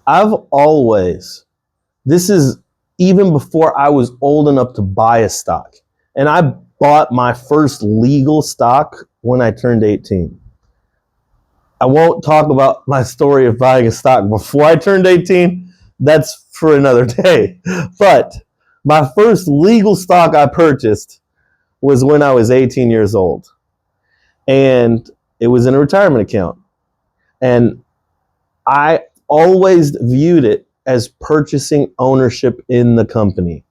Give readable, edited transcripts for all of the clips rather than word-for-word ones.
I've always, this is even before I was old enough to buy a stock. And I bought my first legal stock when I turned 18. I won't talk about my story of buying a stock before I turned 18. That's for another day. But my first legal stock I purchased was when I was 18 years old. And it was in a retirement account. And I always viewed it as purchasing ownership in the company.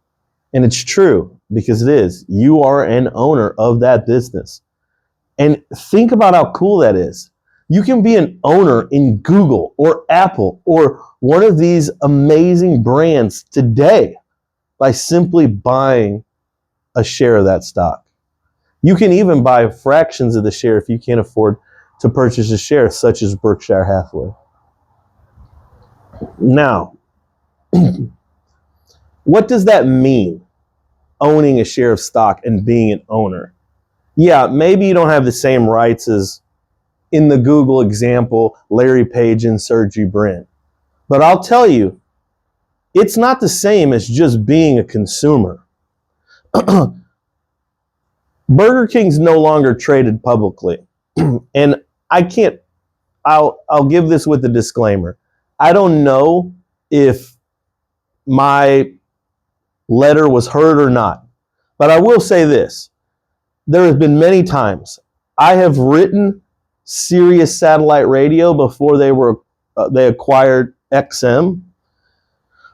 And it's true, because it is. You are an owner of that business. And think about how cool that is. You can be an owner in Google or Apple or one of these amazing brands today by simply buying a share of that stock. You can even buy fractions of the share if you can't afford to purchase a share, such as Berkshire Hathaway. Now, what does that mean, owning a share of stock and being an owner? Yeah, maybe you don't have the same rights as, in the Google example, Larry Page and Sergey Brin. But I'll tell you, it's not the same as just being a consumer. Burger King's no longer traded publicly. And I'll give this with a disclaimer. I don't know if my letter was heard or not, but I will say this. There have been many times I have written Sirius Satellite Radio before they acquired XM.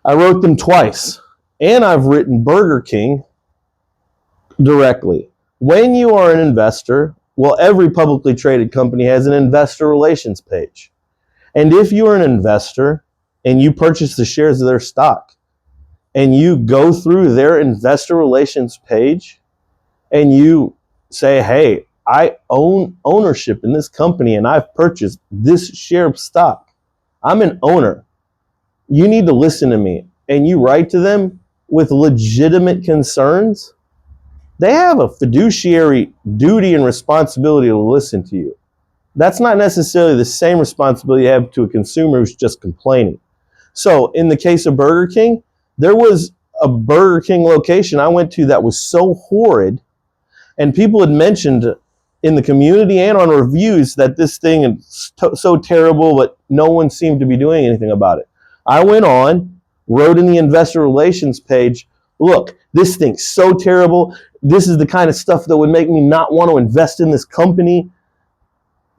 I wrote them twice, and I've written Burger King directly. When you are an investor, well, every publicly traded company has an investor relations page. And if you are an investor and you purchase the shares of their stock and you go through their investor relations page and you say, hey, I own ownership in this company and I've purchased this share of stock. I'm an owner. You need to listen to me. And you write to them with legitimate concerns. They have a fiduciary duty and responsibility to listen to you. That's not necessarily the same responsibility you have to a consumer who's just complaining. So in the case of Burger King, there was a Burger King location I went to that was so horrid, and people had mentioned in the community and on reviews that this thing is so terrible, but no one seemed to be doing anything about it. I went on, wrote in the investor relations page, look, this thing's so terrible. This is the kind of stuff that would make me not want to invest in this company.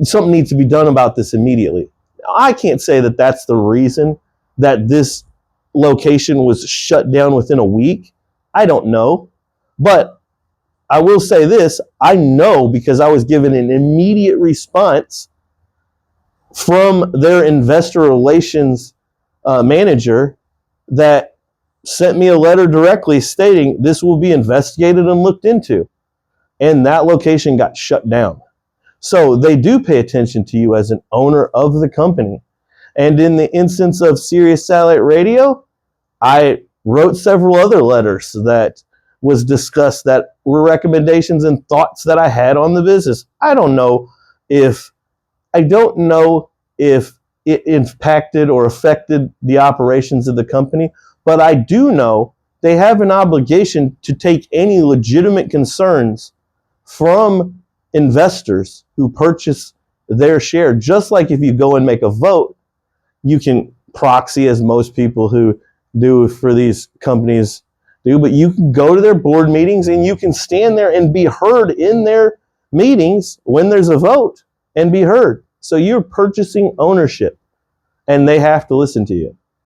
Something needs to be done about this immediately. I can't say that that's the reason that this location was shut down within a week. I don't know. But I will say this, I know because I was given an immediate response from their investor relations manager that sent me a letter directly stating this will be investigated and looked into. And that location got shut down. So they do pay attention to you as an owner of the company. And in the instance of Sirius Satellite Radio, I wrote several other letters that was discussed that were recommendations and thoughts that I had on the business. I don't know if it impacted or affected the operations of the company, but I do know they have an obligation to take any legitimate concerns from investors who purchase their share. Just like if you go and make a vote, you can proxy, as most people who do for these companies do, but you can go to their board meetings and you can stand there and be heard in their meetings when there's a vote and be heard. So you're purchasing ownership and they have to listen to you.